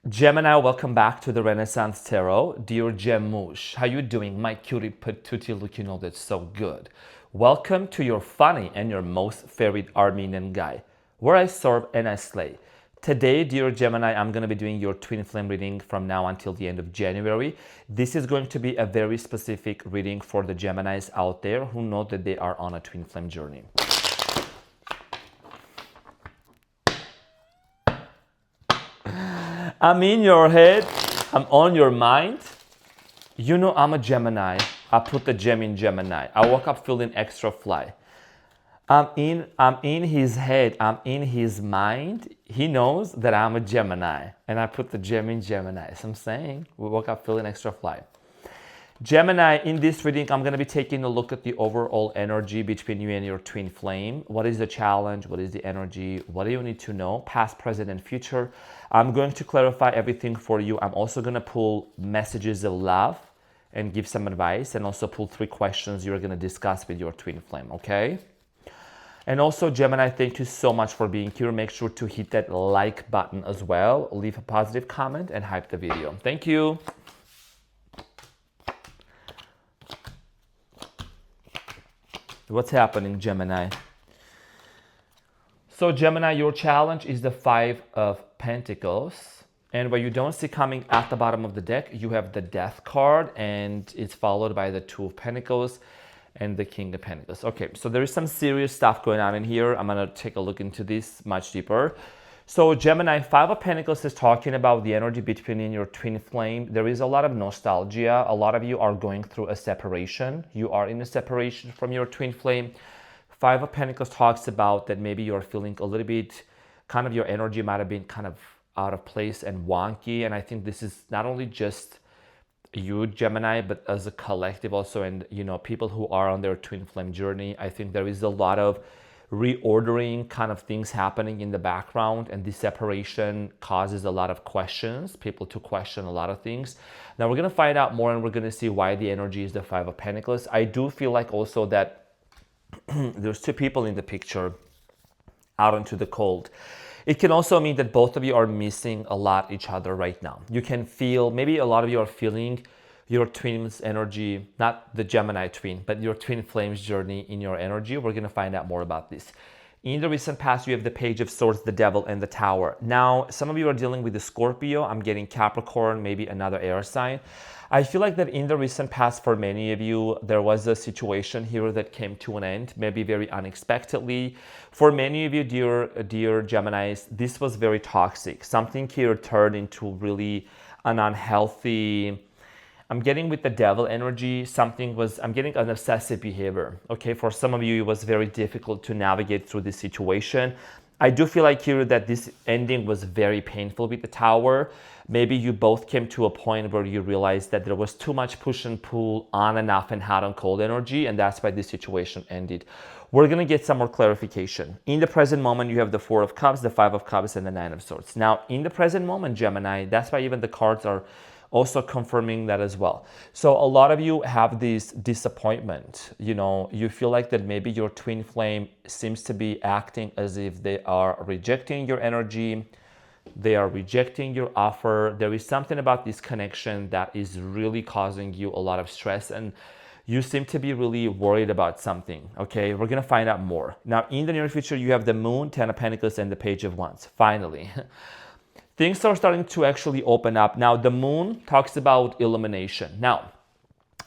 Gemini, welcome back to the Renaissance Tarot. Dear Gemush, how you doing? My cutie patootie looking all that's so good. Welcome to your funny and your most favorite Armenian guy, where I serve and I slay. Today, dear Gemini, I'm going to be doing your twin flame reading from now until the end of January. This is going to be a very specific reading for the Geminis out there who know that they are on a twin flame journey. I'm in your head, I'm on your mind. You know I'm a Gemini. I put the gem in Gemini. I woke up feeling extra fly. I'm in his head, I'm in his mind. He knows that I'm a Gemini. And I put the gem in Gemini. So I'm saying we woke up feeling extra fly. Gemini, in this reading, I'm going to be taking a look at the overall energy between you and your twin flame. What is the challenge? What is the energy? What do you need to know? Past, present, and future. I'm going to clarify everything for you. I'm also going to pull messages of love and give some advice, and also pull 3 questions you're going to discuss with your twin flame, okay? And also, Gemini, thank you so much for being here. Make sure to hit that like button as well. Leave a positive comment and hype the video. Thank you. What's happening, Gemini? So Gemini, your challenge is the 5 of Pentacles. And what you don't see coming at the bottom of the deck, you have the Death card, and it's followed by the 2 of Pentacles and the King of Pentacles. Okay, so there is some serious stuff going on in here. I'm going to take a look into this much deeper. So Gemini, 5 of Pentacles is talking about the energy between you and your twin flame. There is a lot of nostalgia. A lot of you are going through a separation. You are in a separation from your twin flame. 5 of Pentacles talks about that maybe you're feeling a little bit, kind of your energy might have been kind of out of place and wonky. And I think this is not only just you, Gemini, but as a collective also. And, you know, people who are on their twin flame journey, I think there is a lot of reordering kind of things happening in the background, and this separation causes a lot of questions, people to question a lot of things. Now we're going to find out more, and we're going to see why the energy is the 5 of Pentacles. I do feel like also that there's 2 people in the picture out into the cold. It can also mean that both of you are missing a lot each other right now. You can feel, maybe a lot of you are feeling your twin's energy, not the Gemini twin, but your twin flames journey in your energy. We're going to find out more about this. In the recent past, you have the Page of Swords, the Devil, and the Tower. Now, some of you are dealing with the Scorpio. I'm getting Capricorn, maybe another air sign. I feel like that in the recent past, for many of you, there was a situation here that came to an end, maybe very unexpectedly. For many of you, dear Geminis, this was very toxic. Something here turned into really an unhealthy, I'm getting with the Devil energy, I'm getting an obsessive behavior. Okay, for some of you, it was very difficult to navigate through this situation. I do feel like here that this ending was very painful with the Tower. Maybe you both came to a point where you realized that there was too much push and pull, on and off, and hot and cold energy, and that's why this situation ended. We're going to get some more clarification. In the present moment, you have the 4 of Cups, the 5 of Cups, and the 9 of Swords. Now, in the present moment, Gemini, that's why even the cards are also confirming that as well. So a lot of you have this disappointment. You know, you feel like that maybe your twin flame seems to be acting as if they are rejecting your energy. They are rejecting your offer. There is something about this connection that is really causing you a lot of stress, and you seem to be really worried about something. Okay, we're going to find out more. Now, in the near future, you have the Moon, 10 of Pentacles, and the Page of Wands. Finally. Things are starting to actually open up. Now, the Moon talks about illumination. Now,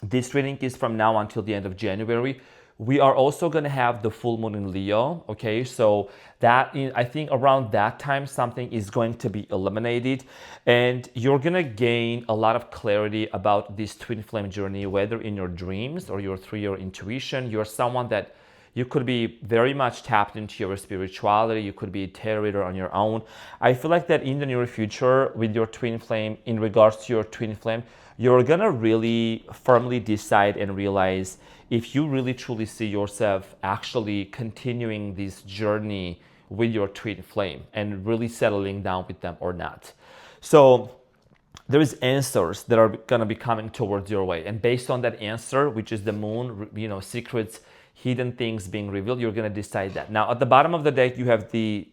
this reading is from now until the end of January. We are also going to have the full moon in Leo. Okay, so I think around that time, something is going to be illuminated, and you're going to gain a lot of clarity about this twin flame journey, whether in your dreams or through your intuition. You're someone that you could be very much tapped into your spirituality. You could be a tarot reader on your own. I feel like that in the near future with your twin flame, in regards to your twin flame, you're gonna really firmly decide and realize if you really truly see yourself actually continuing this journey with your twin flame and really settling down with them or not. So there is answers that are gonna be coming towards your way. And based on that answer, which is the Moon, you know, secrets, hidden things being revealed, you're going to decide that. Now, at the bottom of the deck, you have the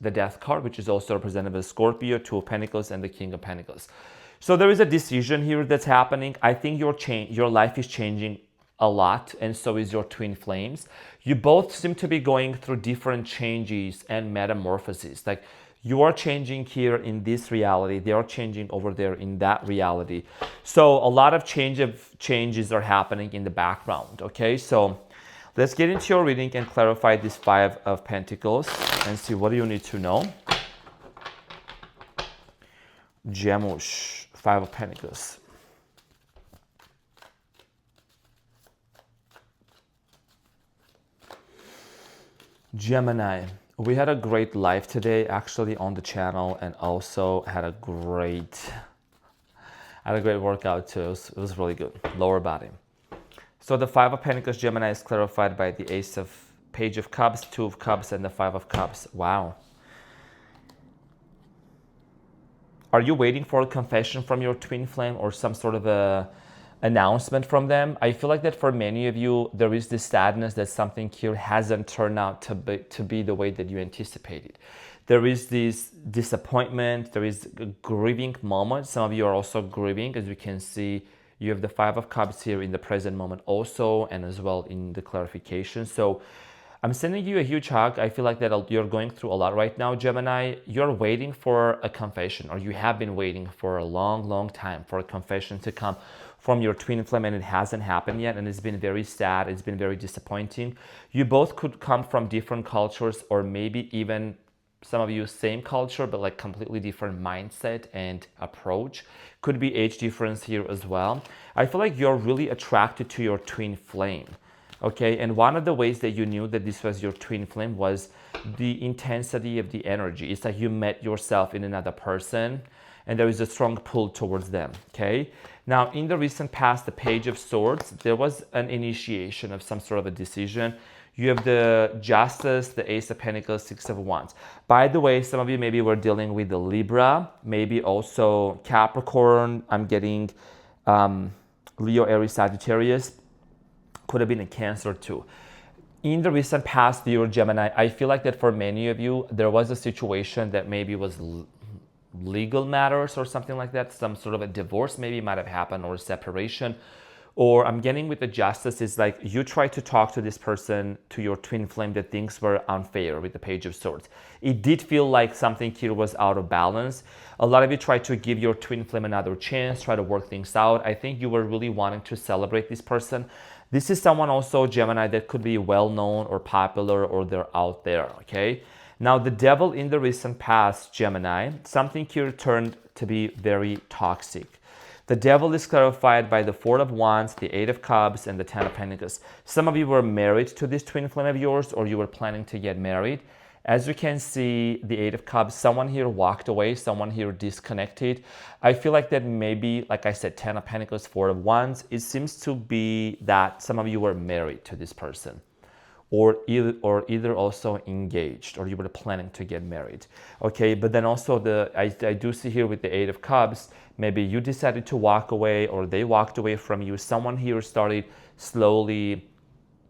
the Death card, which is also represented by Scorpio, Two of Pentacles, and the King of Pentacles. So there is a decision here that's happening. I think your life is changing a lot, and so is your twin flames. You both seem to be going through different changes and metamorphoses. Like you are changing here in this reality, they are changing over there in that reality. So a lot of changes are happening in the background. Okay, so let's get into your reading and clarify this Five of Pentacles and see what do you need to know. Gemush, Five of Pentacles. Gemini, we had a great live today actually on the channel, and also had a great workout too. It was really good. Lower body. So the Five of Pentacles, Gemini, is clarified by the Page of Cups, Two of Cups, and the Five of Cups. Wow. Are you waiting for a confession from your twin flame or some sort of a announcement from them? I feel like that for many of you, there is this sadness that something here hasn't turned out to be the way that you anticipated. There is this disappointment, there is a grieving moment. Some of you are also grieving, as you can see. You have the Five of Cups here in the present moment also, and as well in the clarification. So I'm sending you a huge hug. I feel like that you're going through a lot right now, Gemini. You're waiting for a confession, or you have been waiting for a long, long time for a confession to come from your twin flame, and it hasn't happened yet, and it's been very sad. It's been very disappointing. You both could come from different cultures, or maybe even some of you same culture, but like completely different mindset and approach. Could be age difference here as well. I feel like you're really attracted to your twin flame. Okay, and one of the ways that you knew that this was your twin flame was the intensity of the energy. It's like you met yourself in another person, and there is a strong pull towards them. Okay, now in the recent past, the Page of Swords, there was an initiation of some sort of a decision. You have the Justice, the Ace of Pentacles, Six of Wands. By the way, some of you maybe were dealing with the Libra, maybe also Capricorn. I'm getting Leo, Aries, Sagittarius. Could have been a Cancer too. In the recent past year, Gemini, I feel like that for many of you, there was a situation that maybe was legal matters or something like that. Some sort of a divorce maybe might have happened, or a separation. Or I'm getting with the Justice is like you tried to talk to this person, to your twin flame, that things were unfair with the Page of Swords. It did feel like something here was out of balance. A lot of you tried to give your twin flame another chance, try to work things out. I think you were really wanting to celebrate this person. This is someone also, Gemini, that could be well-known or popular, or they're out there, okay? Now, the Devil in the recent past, Gemini, something here turned to be very toxic. The Devil is clarified by the Four of Wands, the Eight of Cups, and the Ten of Pentacles. Some of you were married to this twin flame of yours, or you were planning to get married. As you can see, the Eight of Cups, someone here walked away, someone here disconnected. I feel like that maybe, like I said, Ten of Pentacles, Four of Wands, it seems to be that some of you were married to this person, or either also engaged, or you were planning to get married. Okay, but then also I do see here with the Eight of Cups, maybe you decided to walk away, or they walked away from you. Someone here started slowly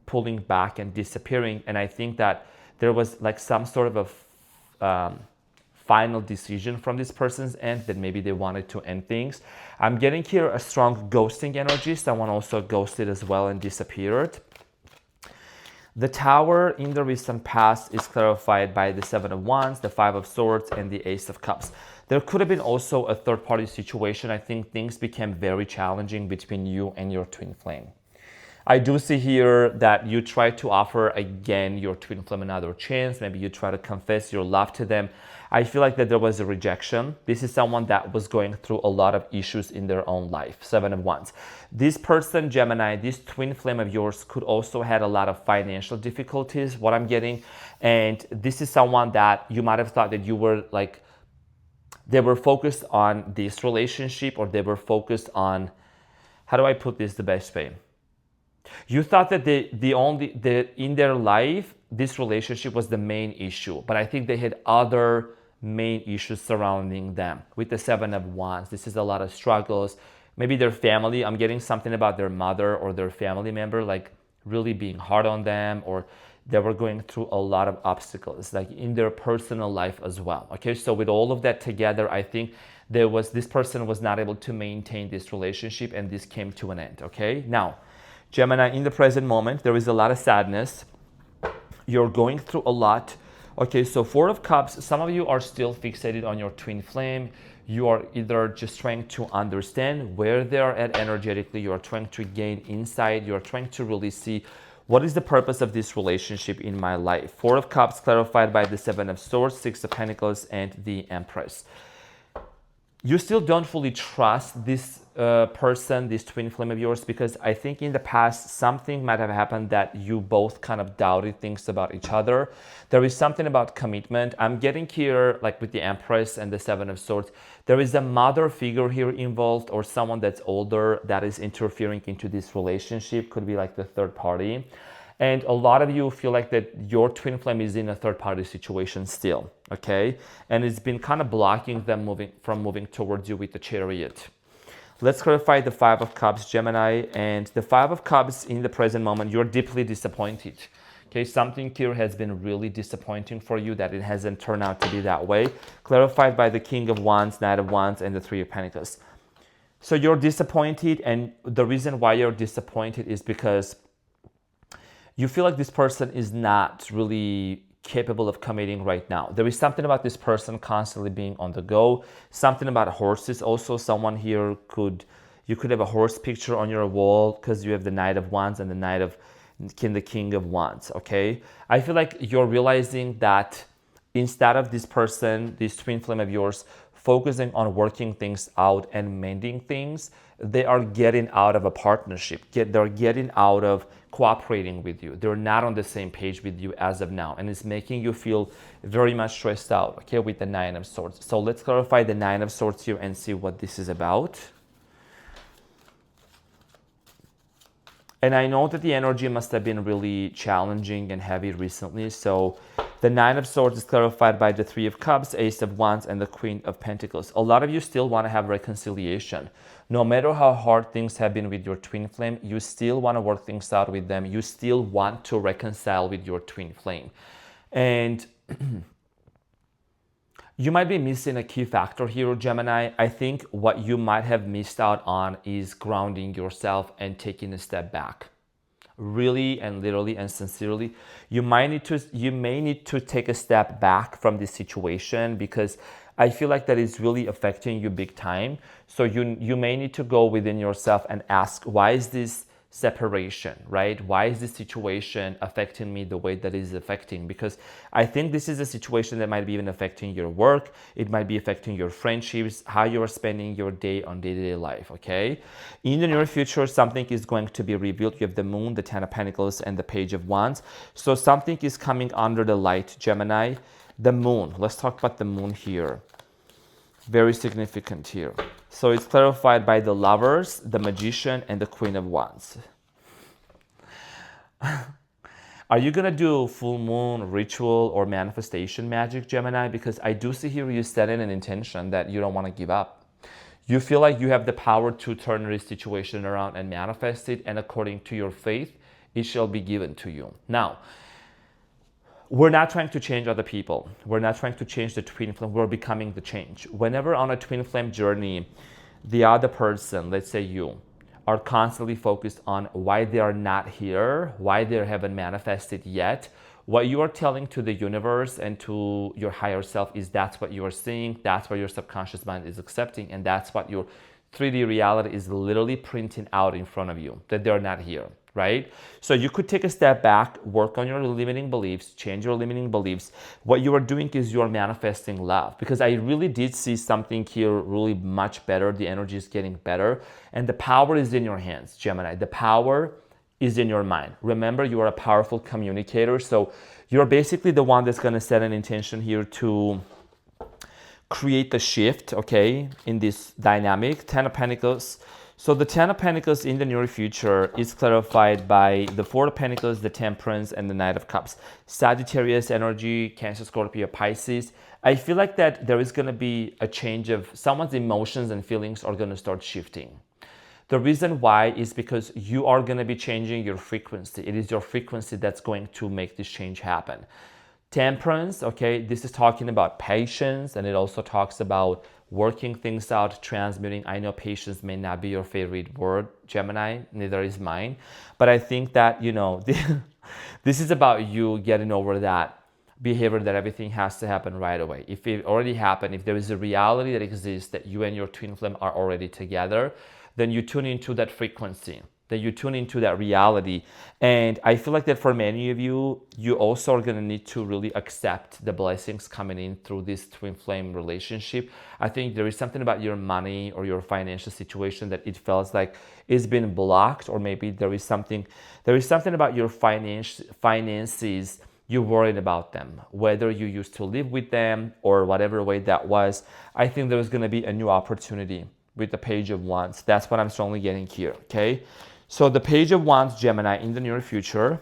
pulling back and disappearing, and I think that there was like some sort of a final decision from this person's end that maybe they wanted to end things. I'm getting here a strong ghosting energy. Someone also ghosted as well and disappeared. The Tower in the recent past is clarified by the Seven of Wands, the Five of Swords, and the Ace of Cups. There could have been also a third-party situation. I think things became very challenging between you and your twin flame. I do see here that you try to offer again your twin flame another chance. Maybe you try to confess your love to them. I feel like that there was a rejection. This is someone that was going through a lot of issues in their own life. Seven of Wands. This person, Gemini, this twin flame of yours could also had a lot of financial difficulties, what I'm getting. And this is someone that you might have thought that you were like, they were focused on this relationship, or they were focused on, how do I put this the best way? You thought that in their life, this relationship was the main issue, but I think they had other main issues surrounding them. With the Seven of Wands, this is a lot of struggles. Maybe their family, I'm getting something about their mother or their family member, like really being hard on them, or they were going through a lot of obstacles, like in their personal life as well. Okay, so with all of that together, I think this person was not able to maintain this relationship, and this came to an end. Okay, now Gemini, in the present moment, there is a lot of sadness. You're going through a lot. Okay, so Four of Cups, some of you are still fixated on your twin flame. You are either just trying to understand where they are at energetically, you are trying to gain insight, you are trying to really see what is the purpose of this relationship in my life. Four of Cups clarified by the Seven of Swords, Six of Pentacles, and the Empress. You still don't fully trust this person, this twin flame of yours, because I think in the past something might have happened that you both kind of doubted things about each other. There is something about commitment. I'm getting here, like with the Empress and the Seven of Swords, there is a mother figure here involved, or someone that's older that is interfering into this relationship. Could be like the third party. And a lot of you feel like that your twin flame is in a third-party situation still, okay? And it's been kind of blocking them moving towards you with the Chariot. Let's clarify the Five of Cups, Gemini. And the Five of Cups, in the present moment, you're deeply disappointed. Okay, something here has been really disappointing for you, that it hasn't turned out to be that way. Clarified by the King of Wands, Knight of Wands, and the Three of Pentacles. So you're disappointed, and the reason why you're disappointed is because you feel like this person is not really capable of committing right now. There is something about this person constantly being on the go. Something about horses also. Someone here you could have a horse picture on your wall because you have the Knight of Wands and the King of Wands, okay? I feel like you're realizing that instead of this person, this twin flame of yours, focusing on working things out and mending things, they are getting out of a partnership. They're getting out of cooperating with you. They're not on the same page with you as of now, and it's making you feel very much stressed out, okay, with the Nine of Swords. So let's clarify the Nine of Swords here and see what this is about. And I know that the energy must have been really challenging and heavy recently. So the Nine of Swords is clarified by the Three of Cups, Ace of Wands, and the Queen of Pentacles. A lot of you still want to have reconciliation. No matter how hard things have been with your twin flame, you still want to work things out with them. You still want to reconcile with your twin flame. And you might be missing a key factor here, Gemini. I think what you might have missed out on is grounding yourself and taking a step back. Really and literally and sincerely, you may need to take a step back from this situation, because I feel like that is really affecting you big time. So you may need to go within yourself and ask, why is this separation, right? Why is this situation affecting me the way that it is affecting? Because I think this is a situation that might be even affecting your work. It might be affecting your friendships, how you are spending your day on day-to-day life, okay? In the near future, something is going to be revealed. You have the Moon, the Ten of Pentacles, and the Page of Wands. So something is coming under the light, Gemini. The Moon, let's talk about the Moon here. Very significant here. So it's clarified by the Lovers, the Magician, and the Queen of Wands. Are you going to do full moon ritual or manifestation magic, Gemini? Because I do see here you set in an intention that you don't want to give up. You feel like you have the power to turn this situation around and manifest it, and according to your faith, it shall be given to you. Now, we're not trying to change other people. We're not trying to change the twin flame. We're becoming the change. Whenever on a twin flame journey, the other person, let's say you, are constantly focused on why they are not here, why they haven't manifested yet, what you are telling to the universe and to your higher self is that's what you are seeing, that's what your subconscious mind is accepting, and that's what your 3D reality is literally printing out in front of you, that they're not here. Right? So you could take a step back, work on your limiting beliefs, change your limiting beliefs. What you are doing is you are manifesting love, because I really did see something here really much better. The energy is getting better, and the power is in your hands, Gemini. The power is in your mind. Remember, you are a powerful communicator. So you're basically the one that's going to set an intention here to create the shift, okay, in this dynamic. Ten of Pentacles. So the Ten of Pentacles in the near future is clarified by the Four of Pentacles, the Temperance, and the Knight of Cups. Sagittarius energy, Cancer, Scorpio, Pisces. I feel like that there is going to be a change of someone's emotions and feelings are going to start shifting. The reason why is because you are going to be changing your frequency. It is your frequency that's going to make this change happen. Temperance, okay, this is talking about patience, and it also talks about working things out, transmuting. I know patience may not be your favorite word, Gemini, neither is mine, but I think that, this is about you getting over that behavior that everything has to happen right away. If it already happened, if there is a reality that exists that you and your twin flame are already together, then you tune into that frequency, then you tune into that reality. And I feel like that for many of you, you also are going to need to really accept the blessings coming in through this twin flame relationship. I think there is something about your money or your financial situation that it feels like it's been blocked, or maybe there is something about your finances. You're worried about them, whether you used to live with them or whatever way that was. I think there's going to be a new opportunity with the Page of Wands. That's what I'm strongly getting here, okay? So the Page of Wands, Gemini, in the near future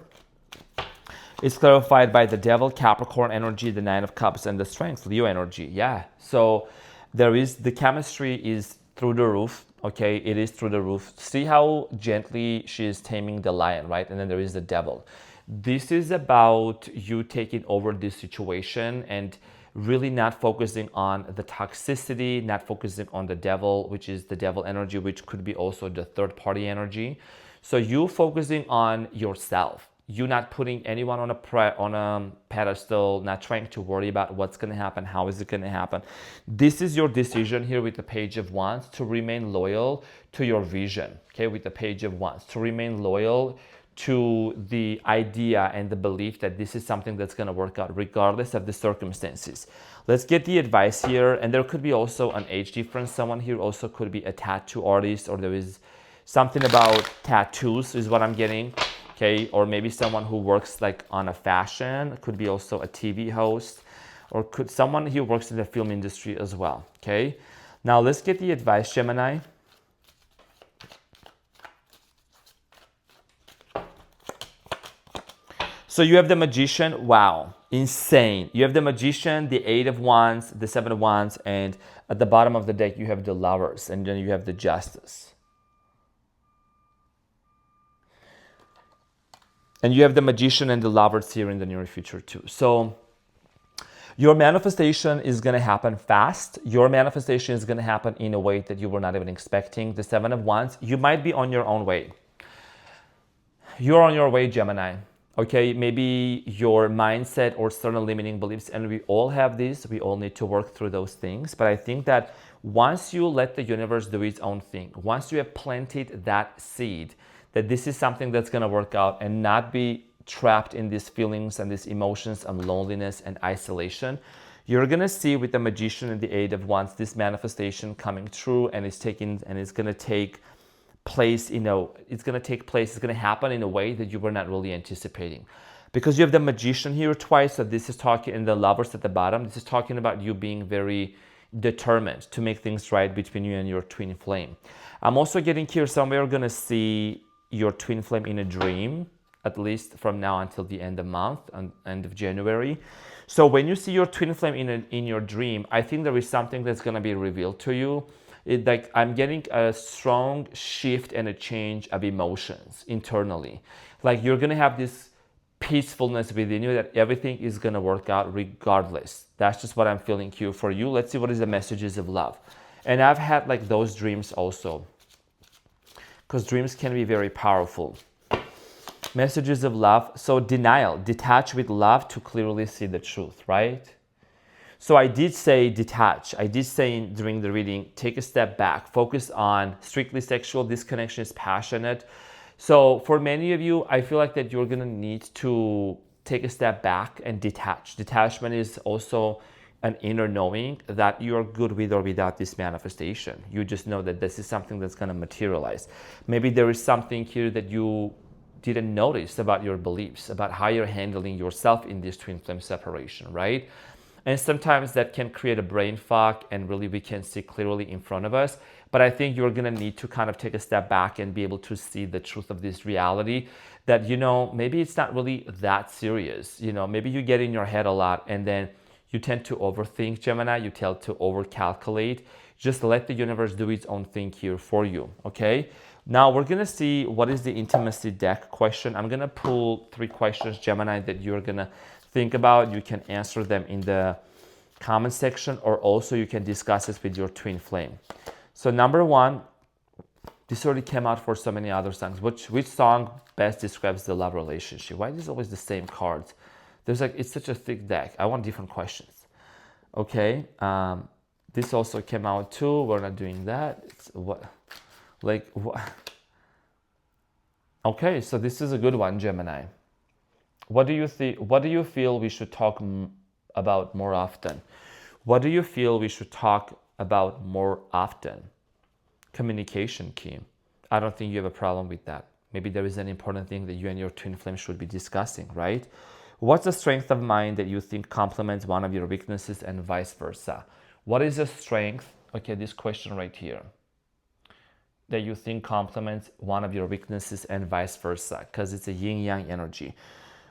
is clarified by the Devil, Capricorn energy, the Nine of Cups, and the Strength, Leo energy. Yeah, so the chemistry is through the roof, okay? It is through the roof. See how gently she is taming the lion, right? And then there is the Devil. This is about you taking over this situation and really not focusing on the toxicity, not focusing on the devil, which is the devil energy, which could be also the third party energy. So you focusing on yourself. You not putting anyone on a pedestal, not trying to worry about what's going to happen, how is it going to happen. This is your decision here with the Page of Wands to remain loyal to your vision, okay, with the Page of Wands, to remain loyal to the idea and the belief that this is something that's going to work out regardless of the circumstances. Let's get the advice here. And there could be also an age difference. Someone here also could be a tattoo artist, or there is something about tattoos is what I'm getting, okay? Or maybe someone who works like on a fashion. It could be also a TV host, or could someone who works in the film industry as well, okay? Now let's get the advice, Gemini. So you have the Magician, wow, insane. You have the Magician, the Eight of Wands, the Seven of Wands, and at the bottom of the deck you have the Lovers, and then you have the Justice. And you have the Magician and the Lovers here in the near future too. So your manifestation is going to happen fast. Your manifestation is going to happen in a way that you were not even expecting. The Seven of Wands, you might be on your own way. You're on your way, Gemini. Okay, maybe your mindset or certain limiting beliefs, and we all have these, we all need to work through those things. But I think that once you let the universe do its own thing, once you have planted that seed, that this is something that's gonna work out and not be trapped in these feelings and these emotions of loneliness and isolation, you're gonna see with the Magician and the Eight of Wands, this manifestation coming true, and it's gonna take place, it's going to happen in a way that you were not really anticipating, because you have the Magician here twice. So this is talking, and the Lovers at the bottom, this is talking about you being very determined to make things right between you and your twin flame. I'm also getting here somewhere going to see your twin flame in a dream, at least from now until the end of the month, end of January. So when you see your twin flame in your dream, I think there is something that's going to be revealed to you. I'm getting a strong shift and a change of emotions internally. Like you're gonna have this peacefulness within you that everything is gonna work out regardless. That's just what I'm feeling here for you. Let's see what is the messages of love. And I've had like those dreams also, because dreams can be very powerful. Messages of love. So denial, detach with love to clearly see the truth, right? So I did say detach. I did say during the reading, take a step back, focus on strictly sexual. This connection is passionate. So for many of you, I feel like that you're gonna need to take a step back and detach. Detachment is also an inner knowing that you're good with or without this manifestation. You just know that this is something that's gonna materialize. Maybe there is something here that you didn't notice about your beliefs, about how you're handling yourself in this twin flame separation, right? And sometimes that can create a brain fog, and really we can see clearly in front of us. But I think you're gonna need to kind of take a step back and be able to see the truth of this reality, that, maybe it's not really that serious. Maybe you get in your head a lot, and then You tend to overthink, Gemini. You tend to overcalculate. Just let the universe do its own thing here for you, okay? Now we're gonna see what is the intimacy deck question. I'm gonna pull 3 questions, Gemini, that you're gonna think about. You can answer them in the comment section, or also you can discuss this with your twin flame. So number 1, this already came out for so many other songs. Which song best describes the love relationship? Why is it always the same cards? There's like, it's such a thick deck. I want different questions. Okay. This also came out too. We're not doing that. It's what? Okay, so this is a good one, Gemini. What do you think? What do you feel we should talk about more often? What do you feel we should talk about more often? Communication key. I don't think you have a problem with that. Maybe there is an important thing that you and your twin flame should be discussing, right? What's a strength of mind that you think complements one of your weaknesses and vice versa? What is a strength, okay, this question right here, that you think complements one of your weaknesses and vice versa, because it's a yin-yang energy.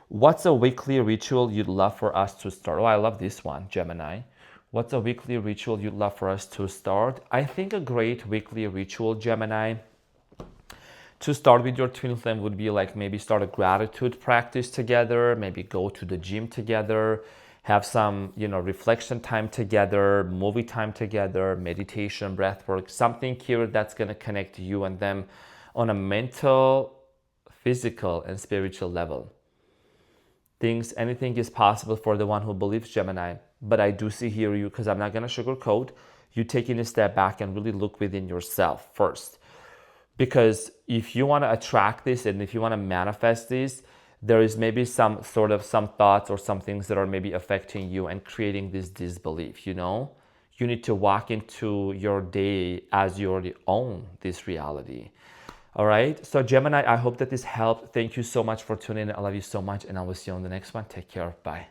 What's a weekly ritual you'd love for us to start? Oh, I love this one, Gemini. What's a weekly ritual you'd love for us to start? I think a great weekly ritual, Gemini, to start with your twin flame would be like maybe start a gratitude practice together, maybe go to the gym together, have some, reflection time together, movie time together, meditation, breath work, something here that's going to connect you and them on a mental, physical, and spiritual level. Anything is possible for the one who believes, Gemini. But I do see here you, because I'm not going to sugarcoat, you taking a step back and really look within yourself first. Because if you want to attract this and if you want to manifest this, there is maybe some thoughts or some things that are maybe affecting you and creating this disbelief, You need to walk into your day as you already own this reality. All right. So Gemini, I hope that this helped. Thank you so much for tuning in. I love you so much. And I will see you on the next one. Take care. Bye.